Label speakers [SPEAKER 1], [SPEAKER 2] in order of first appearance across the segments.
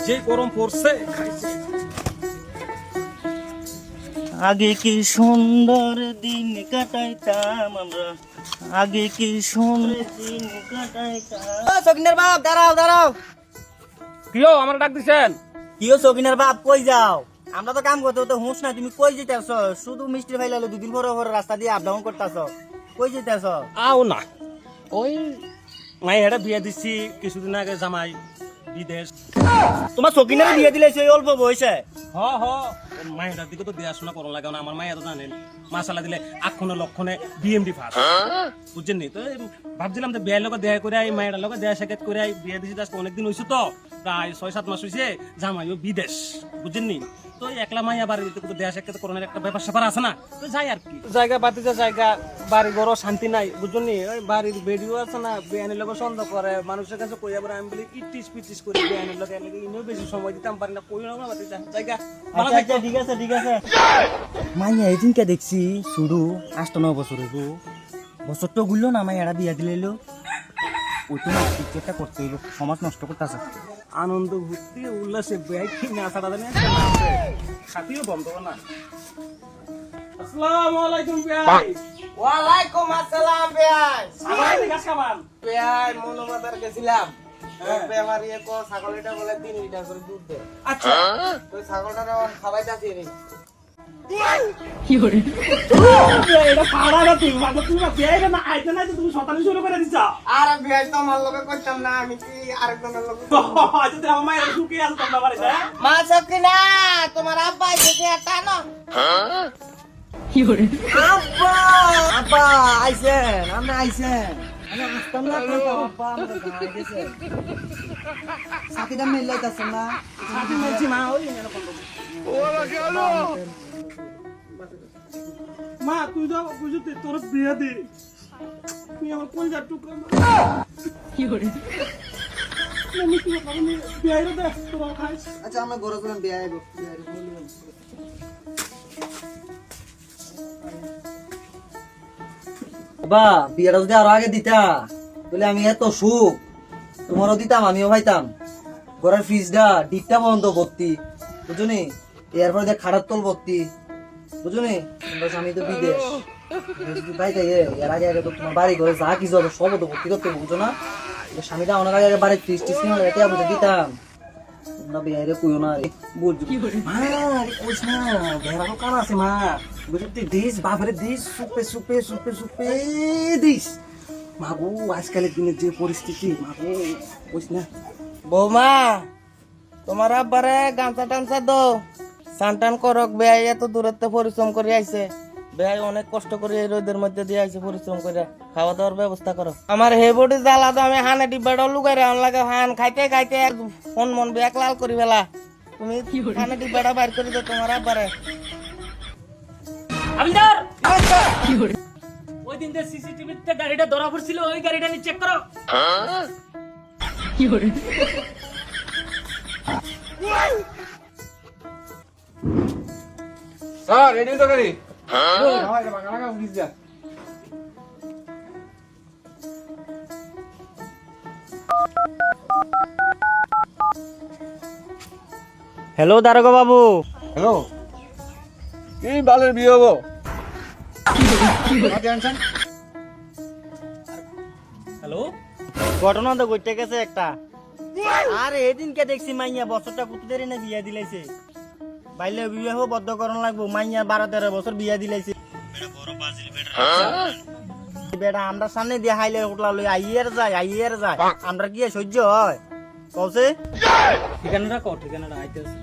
[SPEAKER 1] যে গরম পড়ছে
[SPEAKER 2] আগে কি সুন্দর দিন কাটাইতাম আমরা, আগে কি সুন্দর দিন কাটাইতাম। সকিনের বাপ দাঁড়াও দাঁড়াও।
[SPEAKER 1] কিও আমার ডাক দিছেন?
[SPEAKER 2] কিও সকিনের বাপ কই যাও? আমরা তো কাম করতে তো হুঁশ না, তুমি কই যেতেছ? শুধু মিষ্টি ফাইলালে দুদিন পরে পরে রাস্তা দিয়ে আপ ডাউন করতেছ, কই যেতেছ?
[SPEAKER 1] আও না, ওই মাই হেটা বিয়ে দিচ্ছি কিছুদিন আগে, জামাই বিদেশ।
[SPEAKER 2] তোমার সকিনের বিয়ে দিলে সেই অল্প বয়সে?
[SPEAKER 1] হ হ, মায়ের দিকে তো দেখাশোনা করা লাগে না। আমার মায়ের তো জানেন মাসালা দিলে আক্ষণে লক্ষণে বিএমডি ফার্স্ট, বুঝছেন নি? তো ভাবছিলাম যে বিয়ের লোক দেখা করে আই, মায়ের লোক দেখা সাক্ষাৎ করে আই। বিয়ে দিয়েছি আজকে অনেকদিন হয়েছে, তো প্রায় 6-7 মাস হয়েছে। জামাইও বিদেশ, বুঝছেন নি? তো একলা মাইয়া বাড়িতে তো দেয়া সাক্ষাৎ করার একটা ব্যাপার স্যাপার আছে না, তো যাই আর কি। জায়গা বাতিতে জায়গা, বাড়ি ঘরও শান্তি নাই, বুঝছেন নি? ওই বাড়ির বেডিও আছে না, বেআইনের লোক সন্দেহ করে, মানুষের কাছে কইয়া বলে আমি বলি ইটিস পিটিস করি বেআইনের লোক, এর লাগে ইনিও বেশি সময় দিতাম পারি না, কই না বাতিতে জায়গা।
[SPEAKER 2] আচ্ছা ঠিক আছে ঠিক আছে। মাইয়া এদিনকে দেখছি শুরু 8-9 বছর হইব, বছর তো গুলো না মাইয়ারা বিয়া দিলে ওই তো না পিকচারটা করতে হইব, সমাজ নষ্ট করতেছে।
[SPEAKER 1] আনন্দ ভর্তি উল্লাসে বেআই কি না ছাড়া দেন সাথীও বন্ধ না। আসসালামু আলাইকুম বেআই।
[SPEAKER 2] ওয়ালাইকুম আসসালাম বেয়াই।
[SPEAKER 1] সবাই গাছ খাবার
[SPEAKER 2] বেয়াই মনোমাতার গেছিলাম, আমার ইয়ে কো ছাগলটা বলে 3 লিটার করে দুধ দেয়।
[SPEAKER 1] আচ্ছা
[SPEAKER 2] ওই ছাগলটারে খাওয়াইতাছি রে।
[SPEAKER 1] এটা পাড়া না, তুমি ভালো তুমি বেআই না আইতে না, তুমি শতানি শুরু করে দিছা।
[SPEAKER 2] আর বেয়াই তো আমার লগে কইতাম না, আমি কি আরেকজনের লগে।
[SPEAKER 1] আচ্ছা তুই আমার মায়ের সুখে আছো তোমরা বাড়িতে?
[SPEAKER 2] মা সকিনা, তোমার আব্বা এসেছে একটা না। আব্বা আব্বা আইছেন, আমরা আইছেন। আমি আসতাম না তো আব্বা, আমরা গায় গেছে। সাথীটা মিলাইতাছেন না?
[SPEAKER 1] সাথী বলছি মা, ওই এনে বন্ধ। মা তুই যাও বুঝতে তোর বিয়ে দে, তুই আমার কোন যা টুকরা মা। কি করে আমি কি করব? বিয়ে দে তোরা খাইস।
[SPEAKER 2] আচ্ছা আমরা ঘরে গেলাম, বিয়ে আইব। বা বিয়েটা যদি আরো আগে দিতা তাহলে আমি এত সুখ তোমারও দিতাম, আমিও পাইতাম। ঘরের ফ্রিজটা ডিপটা বন্ধ ভর্তি, বুঝুনি? এরপরে দেখ খাটার তল ভর্তি, বুঝুনি? আমি তো বিদেশ পাইতাই, এর আগে আগে তো তোমার বাড়ি ঘরে যা কিছু হবে সব তো ভর্তি করতে, বুঝো না? স্বামীটা অনেক আগে আগে বাড়ির ফ্রিজ টিস কিনে এটা বুঝে দিতাম। তোমরা বিয়ে কইও না, বুঝবি কইস না, বেড়ানো কান আছে মা, বুঝলি? দিস বাপরে দিস, সুপে সুপে সুপে সুপে দিস। মাগো আজকালের দিনের যে পরিস্থিতি, মাগো কইস না। বৌমা তোমার আব্বারে গামছা টামছা দো, সানটান করক। বেয়াই এত দূরত্বে পরিশ্রম করে আইছে, বেয়াই অনেক কষ্ট করে এই রোদের মধ্যে দিয়ে আইছে পরিশ্রম করে, খাওয়া দাওয়ার ব্যবস্থা করো। আমার হে বডি জ্বালা তো আমি হানে ডিব্বাটা লুকাই রাখুন লাগে, হান খাইতে খাইতে ফোন মন ব্যাক লাল করি ফেলা। তুমি হানে ডিব্বাটা বাইর করে দাও তোমার আব্বারে।
[SPEAKER 1] আবিদার কি করে ওই দিন যে সিসিটিভিতে গাড়িটা ধরা পড়ছিল, ওই গাড়িটা নি চেক করো। কি করে
[SPEAKER 3] স্যার রেডি তো গাড়ি। হ্যাঁ বাংলা লাগা প্লিজ যা।
[SPEAKER 2] হ্যালো দারোগা বাবু।
[SPEAKER 3] হ্যালো, এই বালের বিয়ে হবো?
[SPEAKER 1] হ্যালো,
[SPEAKER 2] ঘটনা তো ঘটে গেছে একটা। আর এদিনকে দেখছি মাইয়া বছরটা কত দেরি না বিয়া দিলাইছে। বাইলে বিবাহ বদ্ধকরণ লাগবো, মাইয়া 12-13 বছর বিয়া দিলাইছে। বেটা আমরা সামনে দিয়ে হাইলে উঠলা লই আইয়ের যায় আমরা কি সহ্য হয় কওছে?
[SPEAKER 1] ঠিকানাটা কও, ঠিকানাটা আইতেছে।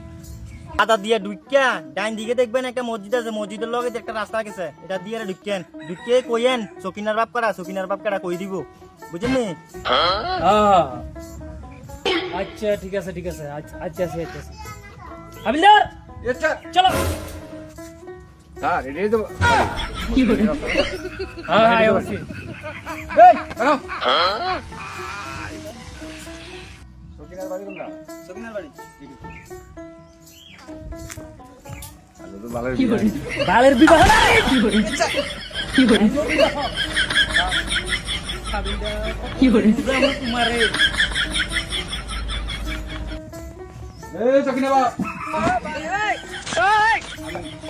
[SPEAKER 2] আদা দিয়ে ঢুকিয়া ডাইন দিকে দেখবেন একটা মসজিদ আছে, মসজিদের লগে একটা রাস্তা গেছে, এটা দিয়ে ঢুকিয়ে কইেন সকিনার বাপ কারা কই দিব, বুঝেননি?
[SPEAKER 1] আচ্ছা ঠিক আছে ঠিক আছে, আচ্ছা আচ্ছা আচ্ছা। আবিদার
[SPEAKER 3] আচ্ছা
[SPEAKER 1] চলো।
[SPEAKER 3] স্যার রেডি তো?
[SPEAKER 1] কি করে হ্যাঁ হ্যাঁ অবশ্যই।
[SPEAKER 3] এই হ্যালো, সকিনার বাড়ি কোনটা?
[SPEAKER 2] সকিনার বাড়ি।
[SPEAKER 3] আলো তো বালের বিয়ে।
[SPEAKER 1] বালের বিবাহ না কি করে কি করে কি করে তোমারে
[SPEAKER 3] এই চকিনা বা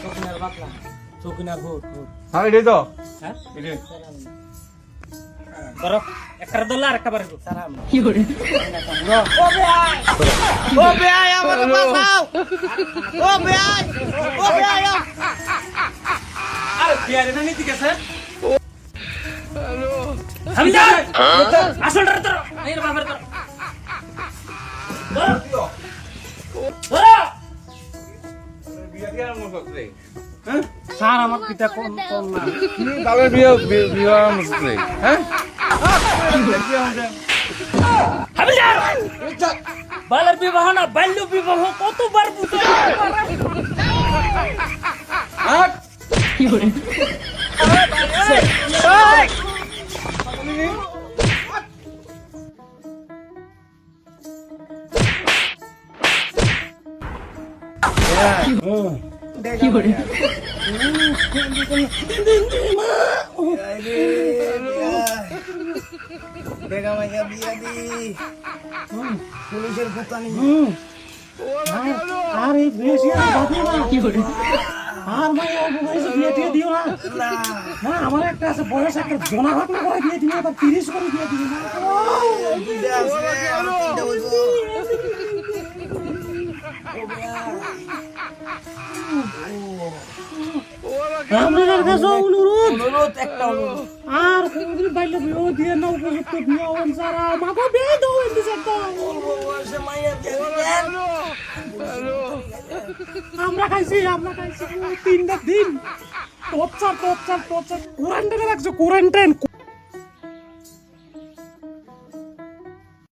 [SPEAKER 1] চৌকিনার বাতলা চৌকিনার ভূত ভূত
[SPEAKER 3] হ্যাঁ এটাই তো
[SPEAKER 1] হ্যাঁ
[SPEAKER 3] এটাই
[SPEAKER 1] ধরো একটা দোলা আর একটা বারে আরে বিয়ারে না নীতি গেছে হামজা আসল রে তোর এই বাবার তোর
[SPEAKER 3] বিয়া দিয়া মন করতে
[SPEAKER 1] হ্যাঁ স্যার আমার পিতা কোন কোন না
[SPEAKER 3] বালের বিয়া মুসলে হ্যাঁ
[SPEAKER 1] বালের বিবাহ না বাল্য বিবাহ কতবার বুঝতে
[SPEAKER 2] বেগামাইয়া বিয়া দি পুলিশের পুতানি
[SPEAKER 1] আরে বেশি আর বাদে না কি করে আর ভাই অল্প বয়সে বিয়ে দিয়ে দিও না না আমার একটা আছে বয়স একটা জনা ভাগনা করে দিয়ে দিও আবার 30 করে দিয়ে দিও না
[SPEAKER 2] দুইটা আছে আর তিনটা হইব
[SPEAKER 1] আপনাদের কাছে অনুরোধ
[SPEAKER 2] একটা অনুরোধ
[SPEAKER 1] আর কোনদিন বাইলে বিয়ে দিয়ে না উপযুক্ত বিয়ে হন সারা মাগো বিয়ে দাও এমনি একটা
[SPEAKER 2] বয়সে মাইয়া বিয়া দিলেন
[SPEAKER 1] আমরা খাইছি 3টা দিন টর্চার কোয়ারেন্টাইনে রাখছো কোয়ারেন্টাইন